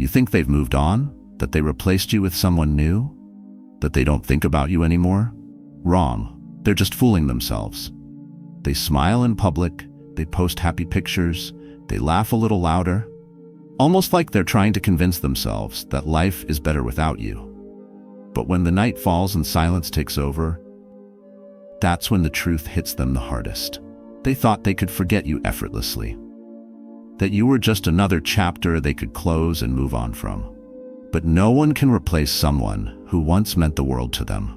You think they've moved on? That they replaced you with someone new? That they don't think about you anymore? Wrong. They're just fooling themselves. They smile in public, they post happy pictures, they laugh a little louder, almost like they're trying to convince themselves that life is better without you. But when the night falls and silence takes over, that's when the truth hits them the hardest. They thought they could forget you effortlessly, that you were just another chapter they could close and move on from. But no one can replace someone who once meant the world to them.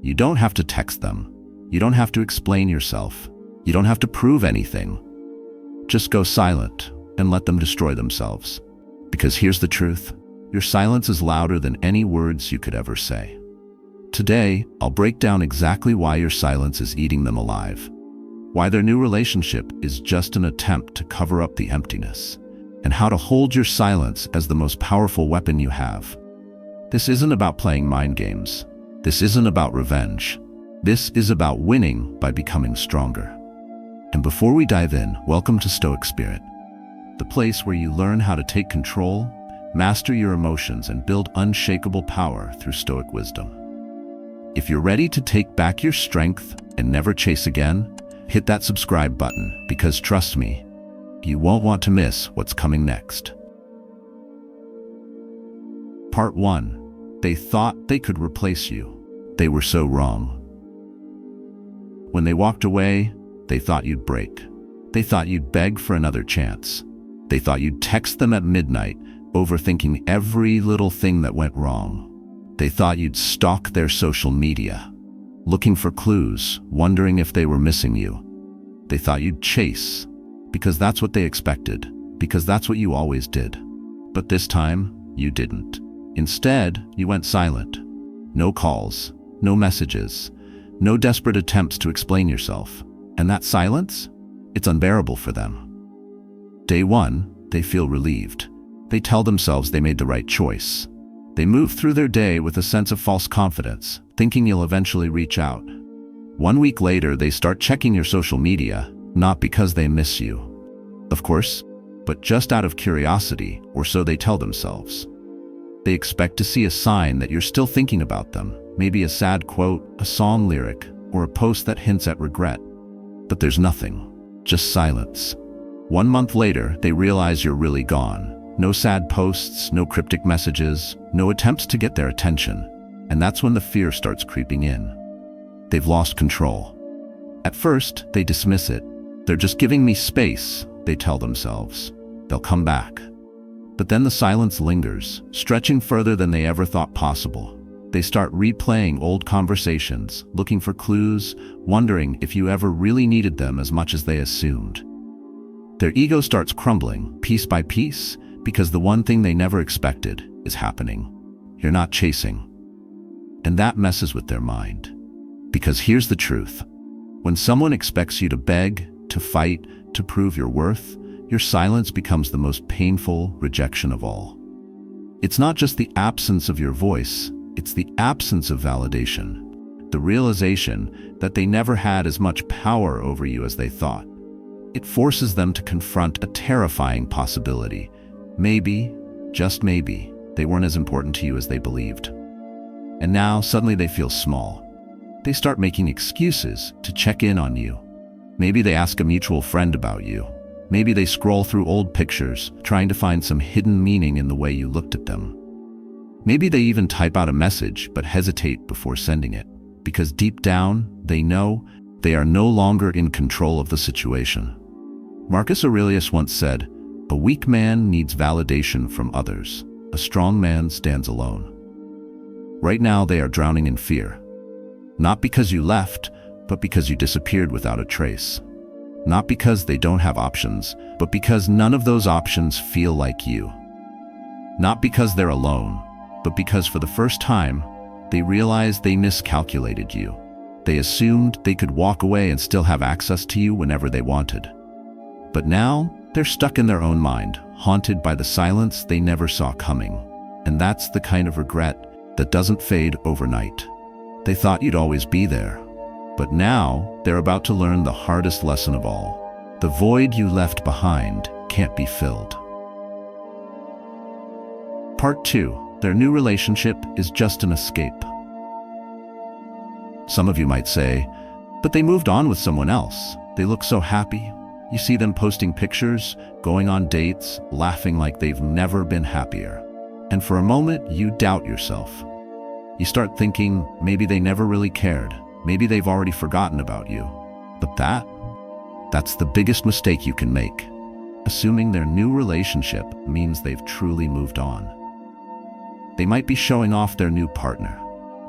You don't have to text them. You don't have to explain yourself. You don't have to prove anything. Just go silent and let them destroy themselves. Because here's the truth. Your silence is louder than any words you could ever say. Today, I'll break down exactly why your silence is eating them alive. Why their new relationship is just an attempt to cover up the emptiness. And how to hold your silence as the most powerful weapon you have. This isn't about playing mind games. This isn't about revenge. This is about winning by becoming stronger. And before we dive in, welcome to Stoic Spirit, the place where you learn how to take control, master your emotions, and build unshakable power through Stoic wisdom. If you're ready to take back your strength and never chase again, hit that subscribe button, because trust me, you won't want to miss what's coming next. Part 1. They thought they could replace you. They were so wrong. When they walked away, they thought you'd break. They thought you'd beg for another chance. They thought you'd text them at midnight, overthinking every little thing that went wrong. They thought you'd stalk their social media, looking for clues, wondering if they were missing you. They thought you'd chase, because that's what they expected, because that's what you always did. But this time, you didn't. Instead, you went silent. No calls, no messages, no desperate attempts to explain yourself. And that silence? It's unbearable for them. Day 1, they feel relieved. They tell themselves they made the right choice. They move through their day with a sense of false confidence, thinking you'll eventually reach out. 1 week later, they start checking your social media, not because they miss you, of course, but just out of curiosity, or so they tell themselves. They expect to see a sign that you're still thinking about them, maybe a sad quote, a song lyric, or a post that hints at regret. But there's nothing, just silence. 1 month later, they realize you're really gone. No sad posts, no cryptic messages, no attempts to get their attention. And that's when the fear starts creeping in. They've lost control. At first, they dismiss it. They're just giving me space, they tell themselves. They'll come back. But then the silence lingers, stretching further than they ever thought possible. They start replaying old conversations, looking for clues, wondering if you ever really needed them as much as they assumed. Their ego starts crumbling, piece by piece, because the one thing they never expected is happening. You're not chasing. And that messes with their mind. Because here's the truth. When someone expects you to beg, to fight, to prove your worth, your silence becomes the most painful rejection of all. It's not just the absence of your voice, it's the absence of validation. The realization that they never had as much power over you as they thought. It forces them to confront a terrifying possibility. Maybe, just maybe, they weren't as important to you as they believed. And now, suddenly they feel small. They start making excuses to check in on you. Maybe they ask a mutual friend about you. Maybe they scroll through old pictures, trying to find some hidden meaning in the way you looked at them. Maybe they even type out a message but hesitate before sending it, because deep down, they know they are no longer in control of the situation. Marcus Aurelius once said, "A weak man needs validation from others. A strong man stands alone." Right now, they are drowning in fear. Not because you left, but because you disappeared without a trace. Not because they don't have options, but because none of those options feel like you. Not because they're alone, but because for the first time, they realized they miscalculated you. They assumed they could walk away and still have access to you whenever they wanted. But now, they're stuck in their own mind, haunted by the silence they never saw coming. And that's the kind of regret that doesn't fade overnight. They thought you'd always be there. But now, they're about to learn the hardest lesson of all. The void you left behind can't be filled. Part 2. Their new relationship is just an escape. Some of you might say, but they moved on with someone else. They look so happy. You see them posting pictures, going on dates, laughing like they've never been happier. And for a moment, you doubt yourself. You start thinking, maybe they never really cared. Maybe they've already forgotten about you. But that's the biggest mistake you can make. Assuming their new relationship means they've truly moved on. They might be showing off their new partner,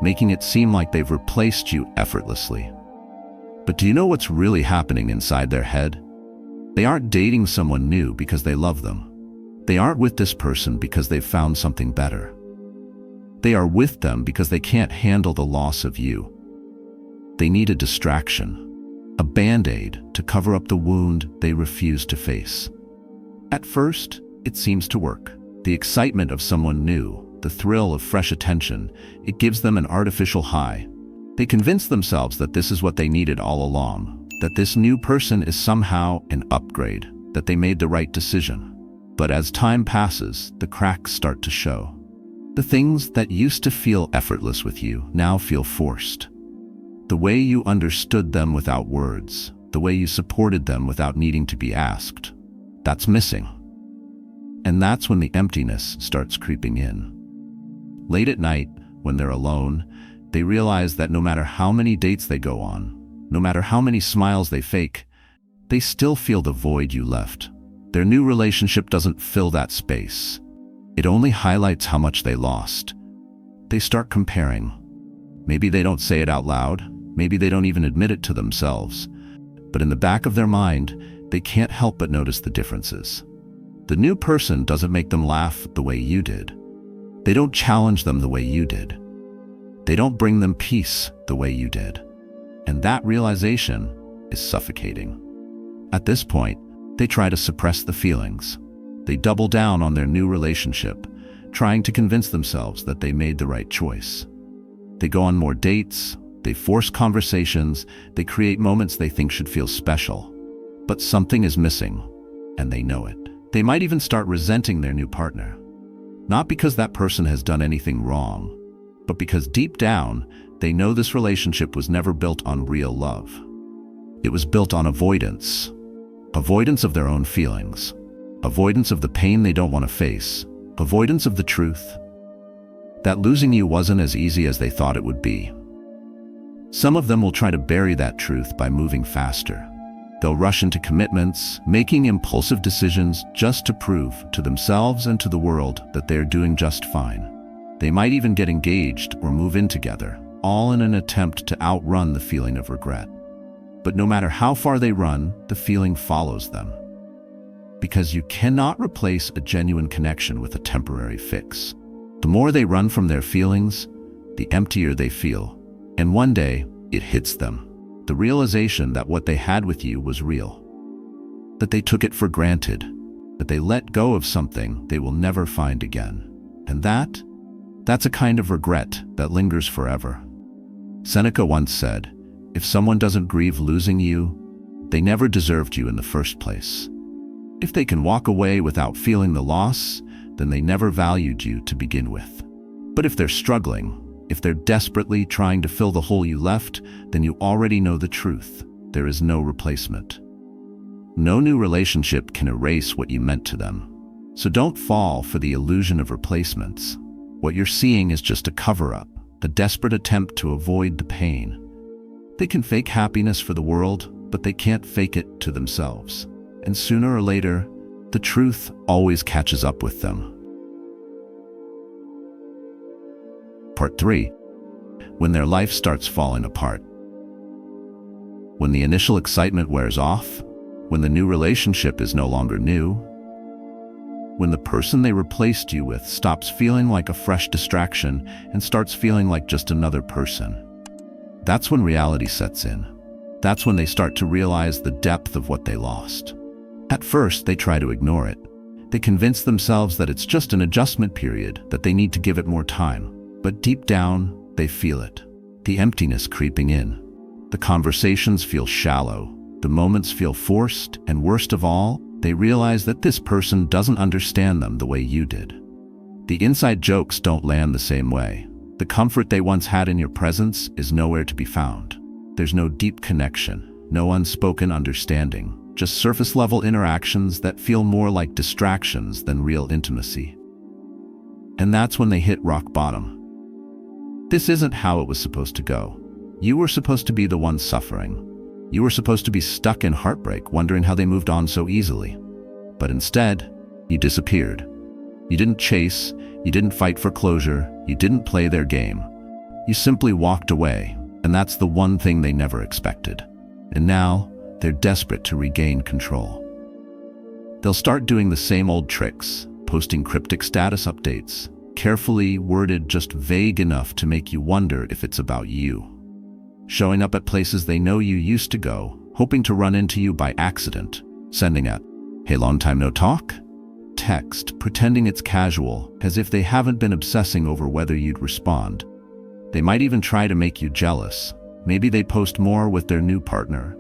making it seem like they've replaced you effortlessly. But do you know what's really happening inside their head? They aren't dating someone new because they love them. They aren't with this person because they've found something better. They are with them because they can't handle the loss of you. They need a distraction, a band-aid to cover up the wound they refuse to face. At first, it seems to work. The excitement of someone new, the thrill of fresh attention, it gives them an artificial high. They convince themselves that this is what they needed all along, that this new person is somehow an upgrade, that they made the right decision. But as time passes, the cracks start to show. The things that used to feel effortless with you now feel forced. The way you understood them without words, the way you supported them without needing to be asked, that's missing. And that's when the emptiness starts creeping in. Late at night, when they're alone, they realize that no matter how many dates they go on, no matter how many smiles they fake, they still feel the void you left. Their new relationship doesn't fill that space. It only highlights how much they lost. They start comparing. Maybe they don't say it out loud, maybe they don't even admit it to themselves, but in the back of their mind, they can't help but notice the differences. The new person doesn't make them laugh the way you did. They don't challenge them the way you did. They don't bring them peace the way you did. And that realization is suffocating. At this point, they try to suppress the feelings. They double down on their new relationship, trying to convince themselves that they made the right choice. They go on more dates, they force conversations, they create moments they think should feel special. But something is missing, and they know it. They might even start resenting their new partner. Not because that person has done anything wrong, but because deep down, they know this relationship was never built on real love. It was built on avoidance. Avoidance of their own feelings. Avoidance of the pain they don't want to face. Avoidance of the truth. That losing you wasn't as easy as they thought it would be. Some of them will try to bury that truth by moving faster. They'll rush into commitments, making impulsive decisions just to prove to themselves and to the world that they're doing just fine. They might even get engaged or move in together, all in an attempt to outrun the feeling of regret. But no matter how far they run, the feeling follows them. Because you cannot replace a genuine connection with a temporary fix. The more they run from their feelings, the emptier they feel. And one day, it hits them. The realization that what they had with you was real. That they took it for granted. That they let go of something they will never find again. And that's a kind of regret that lingers forever. Seneca once said, "If someone doesn't grieve losing you, they never deserved you in the first place. If they can walk away without feeling the loss, then they never valued you to begin with. But if they're struggling, if they're desperately trying to fill the hole you left, then you already know the truth. There is no replacement. No new relationship can erase what you meant to them. So don't fall for the illusion of replacements. What you're seeing is just a cover-up, a desperate attempt to avoid the pain. They can fake happiness for the world, but they can't fake it to themselves. And sooner or later, the truth always catches up with them." Part 3. When their life starts falling apart. When the initial excitement wears off, when the new relationship is no longer new, when the person they replaced you with stops feeling like a fresh distraction and starts feeling like just another person. That's when reality sets in. That's when they start to realize the depth of what they lost. At first, they try to ignore it. They convince themselves that it's just an adjustment period, that they need to give it more time. But deep down, they feel it. The emptiness creeping in. The conversations feel shallow. The moments feel forced, and worst of all, they realize that this person doesn't understand them the way you did. The inside jokes don't land the same way. The comfort they once had in your presence is nowhere to be found. There's no deep connection, no unspoken understanding, just surface-level interactions that feel more like distractions than real intimacy. And that's when they hit rock bottom. This isn't how it was supposed to go. You were supposed to be the one suffering. You were supposed to be stuck in heartbreak, wondering how they moved on so easily. But instead, you disappeared. You didn't chase, you didn't fight for closure, you didn't play their game. You simply walked away, and that's the one thing they never expected. And now, they're desperate to regain control. They'll start doing the same old tricks, posting cryptic status updates, carefully worded just vague enough to make you wonder if it's about you. Showing up at places they know you used to go, hoping to run into you by accident, sending a "Hey, long time no talk?" text, pretending it's casual, as if they haven't been obsessing over whether you'd respond. They might even try to make you jealous. Maybe they post more with their new partner,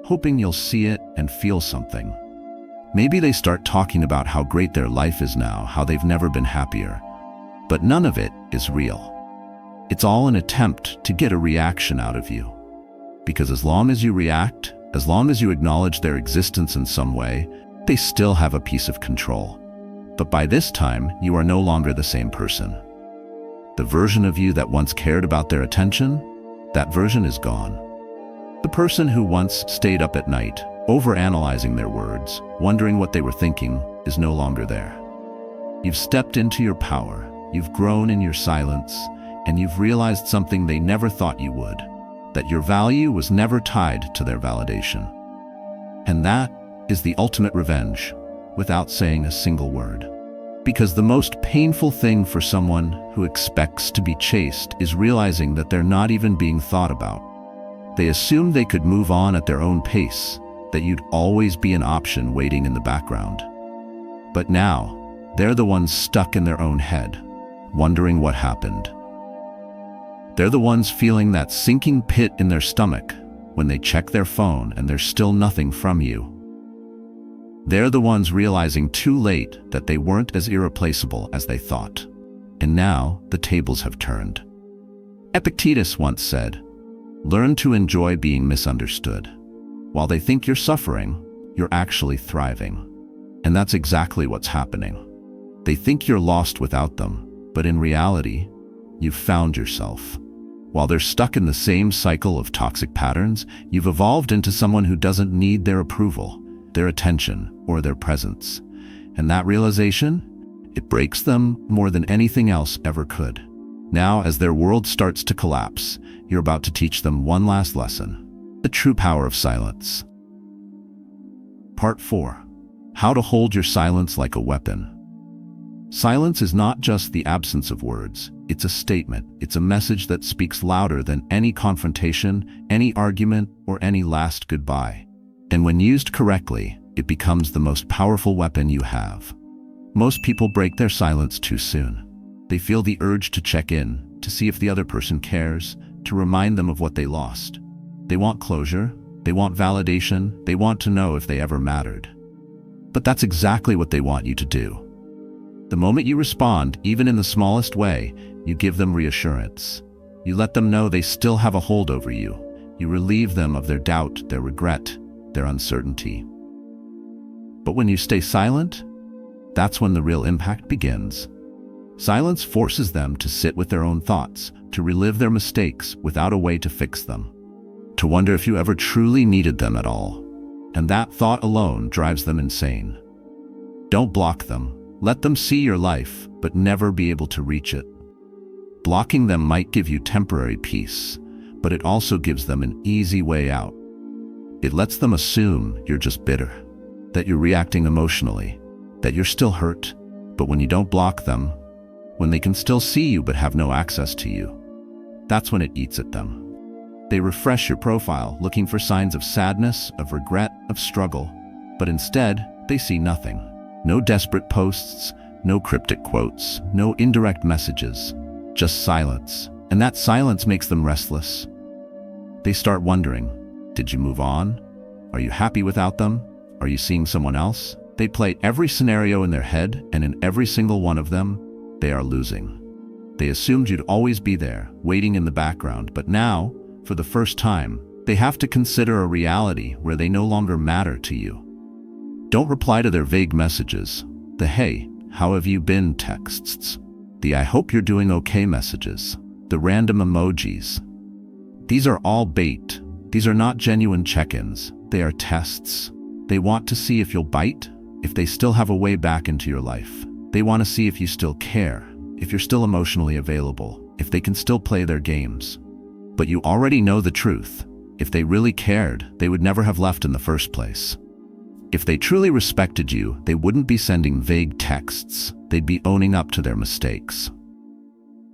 hoping you'll see it and feel something. Maybe they start talking about how great their life is now, how they've never been happier. But none of it is real. It's all an attempt to get a reaction out of you. Because as long as you react, as long as you acknowledge their existence in some way, they still have a piece of control. But by this time, you are no longer the same person. The version of you that once cared about their attention, that version is gone. The person who once stayed up at night, overanalyzing their words, wondering what they were thinking, is no longer there. You've stepped into your power, you've grown in your silence, and you've realized something they never thought you would, that your value was never tied to their validation. And that is the ultimate revenge, without saying a single word. Because the most painful thing for someone who expects to be chased is realizing that they're not even being thought about. They assume they could move on at their own pace, that you'd always be an option waiting in the background. But now, they're the ones stuck in their own head, wondering what happened. They're the ones feeling that sinking pit in their stomach when they check their phone and there's still nothing from you. They're the ones realizing too late that they weren't as irreplaceable as they thought. And now the tables have turned. Epictetus once said, "Learn to enjoy being misunderstood. While they think you're suffering, you're actually thriving." And that's exactly what's happening. They think you're lost without them, but in reality, you've found yourself. While they're stuck in the same cycle of toxic patterns, you've evolved into someone who doesn't need their approval, their attention, or their presence. And that realization, it breaks them more than anything else ever could. Now, as their world starts to collapse, you're about to teach them one last lesson: the true power of silence. Part 4. How to hold your silence like a weapon. Silence is not just the absence of words. It's a statement. It's a message that speaks louder than any confrontation, any argument, or any last goodbye. And when used correctly, it becomes the most powerful weapon you have. Most people break their silence too soon. They feel the urge to check in, to see if the other person cares, to remind them of what they lost. They want closure, they want validation, they want to know if they ever mattered. But that's exactly what they want you to do. The moment you respond, even in the smallest way, you give them reassurance. You let them know they still have a hold over you. You relieve them of their doubt, their regret, their uncertainty. But when you stay silent, that's when the real impact begins. Silence forces them to sit with their own thoughts, to relive their mistakes without a way to fix them, to wonder if you ever truly needed them at all. And that thought alone drives them insane. Don't block them. Let them see your life, but never be able to reach it. Blocking them might give you temporary peace, but it also gives them an easy way out. It lets them assume you're just bitter, that you're reacting emotionally, that you're still hurt. But when you don't block them, when they can still see you but have no access to you, that's when it eats at them. They refresh your profile, looking for signs of sadness, of regret, of struggle, but instead, they see nothing. No desperate posts, no cryptic quotes, no indirect messages, just silence. And that silence makes them restless. They start wondering, did you move on? Are you happy without them? Are you seeing someone else? They play every scenario in their head, and in every single one of them, they are losing. They assumed you'd always be there, waiting in the background, but now, for the first time, they have to consider a reality where they no longer matter to you. Don't reply to their vague messages, the "Hey, how have you been" texts, the "I hope you're doing okay" messages, the random emojis. These are all bait. These are not genuine check-ins. They are tests. They want to see if you'll bite, if they still have a way back into your life. They want to see if you still care, if you're still emotionally available, if they can still play their games. But you already know the truth. If they really cared, they would never have left in the first place. If they truly respected you, they wouldn't be sending vague texts. They'd be owning up to their mistakes.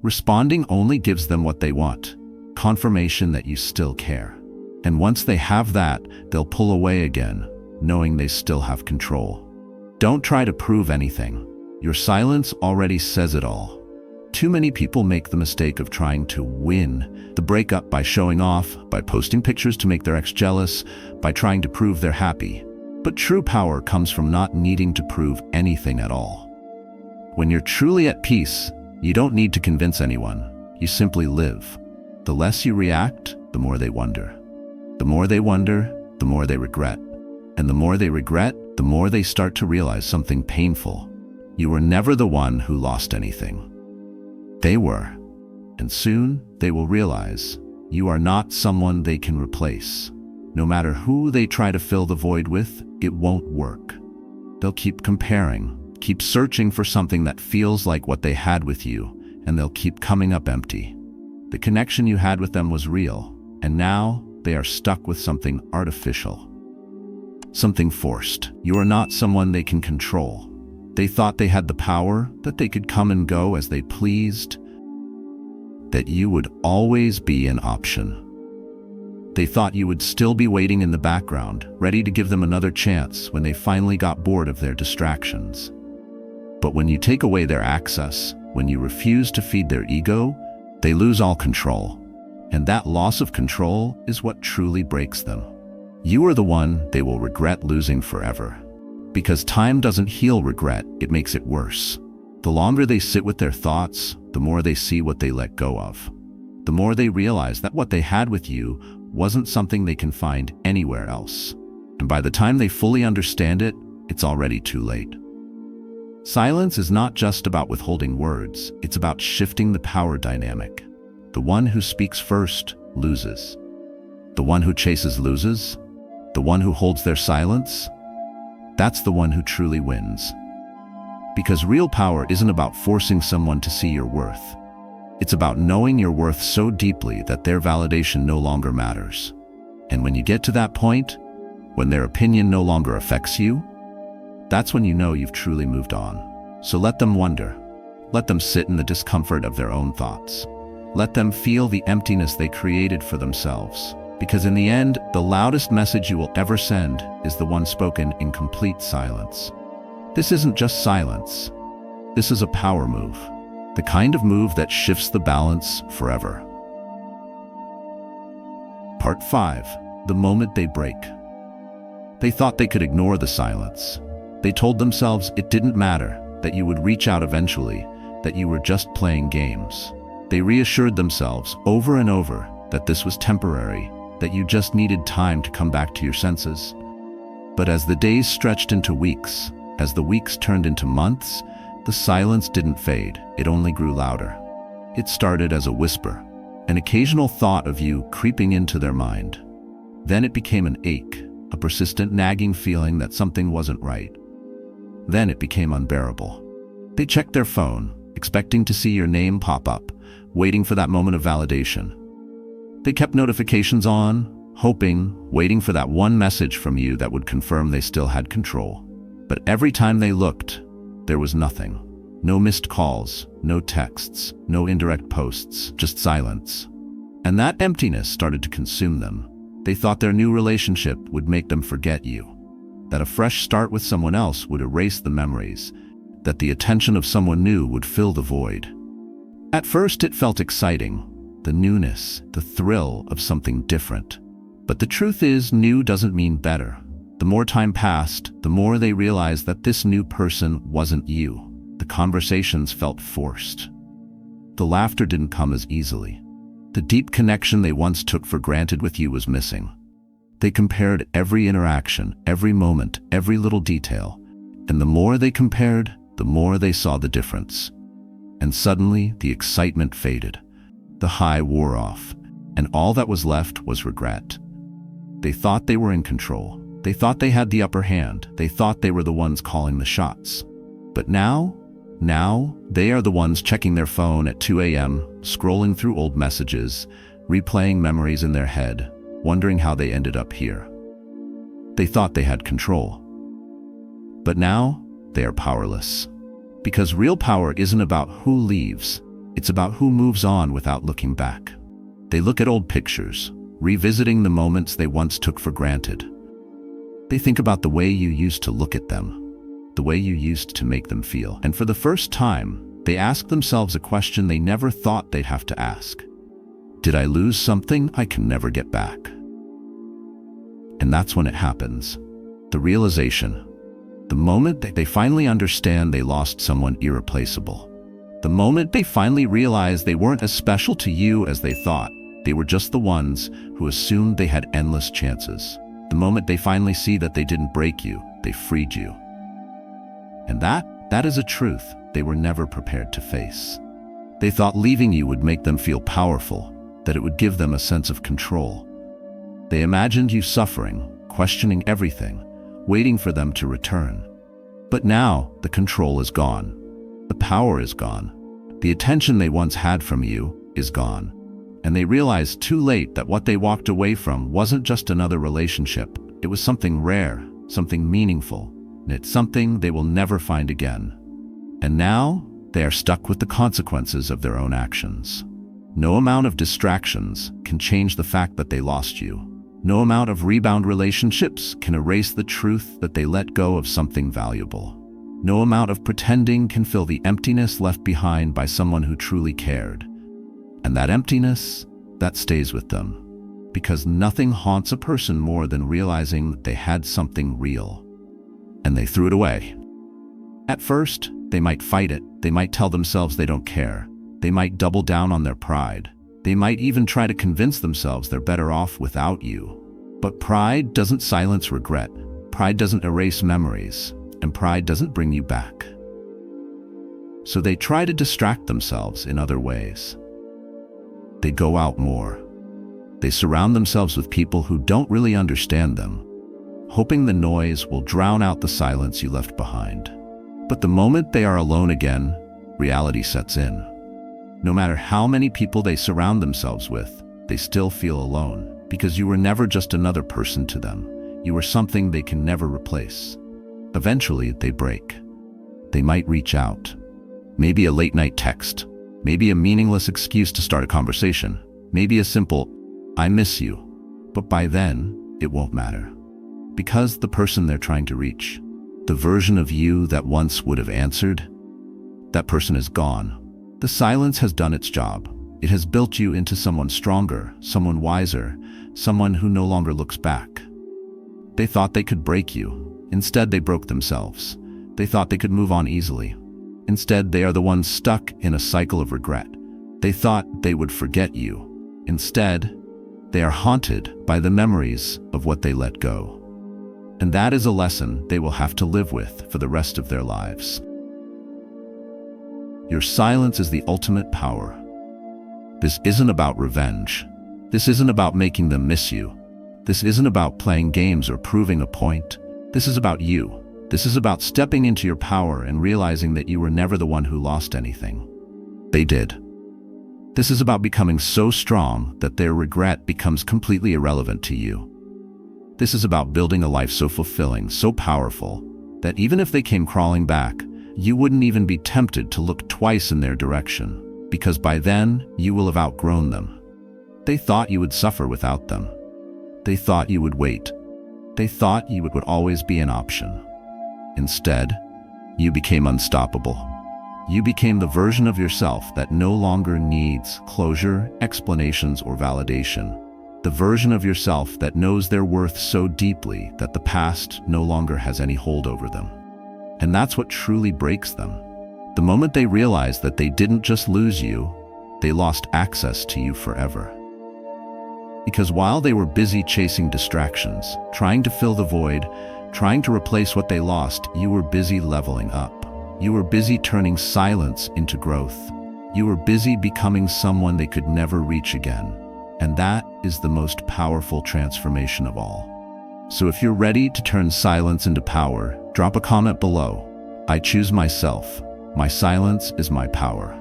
Responding only gives them what they want, confirmation that you still care. And once they have that, they'll pull away again, knowing they still have control. Don't try to prove anything. Your silence already says it all. Too many people make the mistake of trying to win the breakup by showing off, by posting pictures to make their ex jealous, by trying to prove they're happy. But true power comes from not needing to prove anything at all. When you're truly at peace, you don't need to convince anyone. You simply live. The less you react, the more they wonder. The more they wonder, the more they regret. And the more they regret, the more they start to realize something painful. You were never the one who lost anything. They were. And soon, they will realize you are not someone they can replace. No matter who they try to fill the void with, it won't work. They'll keep comparing, keep searching for something that feels like what they had with you, and they'll keep coming up empty. The connection you had with them was real, and now they are stuck with something artificial. Something forced. You are not someone they can control. They thought they had the power, that they could come and go as they pleased, that you would always be an option. They thought you would still be waiting in the background, ready to give them another chance when they finally got bored of their distractions. But when you take away their access, when you refuse to feed their ego, they lose all control. And that loss of control is what truly breaks them. You are the one they will regret losing forever. Because time doesn't heal regret, it makes it worse. The longer they sit with their thoughts, the more they see what they let go of. The more they realize that what they had with you wasn't something they can find anywhere else. And by the time they fully understand it, it's already too late. Silence is not just about withholding words, it's about shifting the power dynamic. The one who speaks first loses. The one who chases loses. The one who holds their silence, that's the one who truly wins. Because real power isn't about forcing someone to see your worth. It's about knowing your worth so deeply that their validation no longer matters. And when you get to that point, when their opinion no longer affects you, that's when you know you've truly moved on. So let them wonder. Let them sit in the discomfort of their own thoughts. Let them feel the emptiness they created for themselves. Because in the end, the loudest message you will ever send is the one spoken in complete silence. This isn't just silence. This is a power move. The kind of move that shifts the balance forever. Part 5. The moment they break. They thought they could ignore the silence. They told themselves it didn't matter, that you would reach out eventually, that you were just playing games. They reassured themselves over and over that this was temporary, that you just needed time to come back to your senses. But as the days stretched into weeks, as the weeks turned into months, the silence didn't fade, it only grew louder. It started as a whisper, an occasional thought of you creeping into their mind. Then it became an ache, a persistent nagging feeling that something wasn't right. Then it became unbearable. They checked their phone, expecting to see your name pop up, waiting for that moment of validation. They kept notifications on, hoping, waiting for that one message from you that would confirm they still had control. But every time they looked, there was nothing. No missed calls, no texts, no indirect posts, just silence. And that emptiness started to consume them. They thought their new relationship would make them forget you, that a fresh start with someone else would erase the memories, that the attention of someone new would fill the void. At first it felt exciting, the newness, the thrill of something different. But the truth is, new doesn't mean better. The more time passed, the more they realized that this new person wasn't you. The conversations felt forced. The laughter didn't come as easily. The deep connection they once took for granted with you was missing. They compared every interaction, every moment, every little detail. And the more they compared, the more they saw the difference. And suddenly, the excitement faded. The high wore off, and all that was left was regret. They thought they were in control. They thought they had the upper hand. They thought they were the ones calling the shots. But now they are the ones checking their phone at 2 a.m., scrolling through old messages, replaying memories in their head, wondering how they ended up here. They thought they had control. But now, they are powerless. Because real power isn't about who leaves, it's about who moves on without looking back. They look at old pictures, revisiting the moments they once took for granted. They think about the way you used to look at them, the way you used to make them feel. And for the first time, they ask themselves a question they never thought they'd have to ask. Did I lose something I can never get back? And that's when it happens. The realization. The moment that they finally understand they lost someone irreplaceable. The moment they finally realize they weren't as special to you as they thought. They were just the ones who assumed they had endless chances. The moment they finally see that they didn't break you, they freed you. And that is a truth they were never prepared to face. They thought leaving you would make them feel powerful, that it would give them a sense of control. They imagined you suffering, questioning everything, waiting for them to return. But now, the control is gone. The power is gone. The attention they once had from you is gone. And they realized too late that what they walked away from wasn't just another relationship. It was something rare, something meaningful, and it's something they will never find again. And now, they are stuck with the consequences of their own actions. No amount of distractions can change the fact that they lost you. No amount of rebound relationships can erase the truth that they let go of something valuable. No amount of pretending can fill the emptiness left behind by someone who truly cared. And that emptiness, that stays with them. Because nothing haunts a person more than realizing that they had something real. And they threw it away. At first, they might fight it. They might tell themselves they don't care. They might double down on their pride. They might even try to convince themselves they're better off without you. But pride doesn't silence regret. Pride doesn't erase memories. And pride doesn't bring you back. So they try to distract themselves in other ways. They go out more. They surround themselves with people who don't really understand them, hoping the noise will drown out the silence you left behind. But the moment they are alone again, reality sets in. No matter how many people they surround themselves with, they still feel alone, because you were never just another person to them. You were something they can never replace. Eventually, they break. They might reach out. Maybe a late-night text. Maybe a meaningless excuse to start a conversation. Maybe a simple, "I miss you." But by then, it won't matter. Because the person they're trying to reach, the version of you that once would have answered, that person is gone. The silence has done its job. It has built you into someone stronger, someone wiser, someone who no longer looks back. They thought they could break you. Instead, they broke themselves. They thought they could move on easily. Instead, they are the ones stuck in a cycle of regret. They thought they would forget you. Instead, they are haunted by the memories of what they let go. And that is a lesson they will have to live with for the rest of their lives. Your silence is the ultimate power. This isn't about revenge. This isn't about making them miss you. This isn't about playing games or proving a point. This is about you. This is about stepping into your power and realizing that you were never the one who lost anything. They did. This is about becoming so strong that their regret becomes completely irrelevant to you. This is about building a life so fulfilling, so powerful, that even if they came crawling back, you wouldn't even be tempted to look twice in their direction, because by then, you will have outgrown them. They thought you would suffer without them. They thought you would wait. They thought you would always be an option. Instead, you became unstoppable. You became the version of yourself that no longer needs closure, explanations, or validation. The version of yourself that knows their worth so deeply that the past no longer has any hold over them. And that's what truly breaks them. The moment they realized that they didn't just lose you, they lost access to you forever. Because while they were busy chasing distractions, trying to fill the void, trying to replace what they lost, you were busy leveling up. You were busy turning silence into growth. You were busy becoming someone they could never reach again. And that is the most powerful transformation of all. So if you're ready to turn silence into power, drop a comment below. I choose myself. My silence is my power.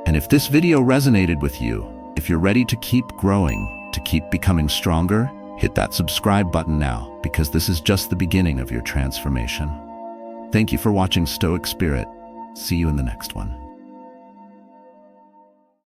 And if this video resonated with you, if you're ready to keep growing, to keep becoming stronger, hit that subscribe button now, because this is just the beginning of your transformation. Thank you for watching Stoic Spirit. See you in the next one.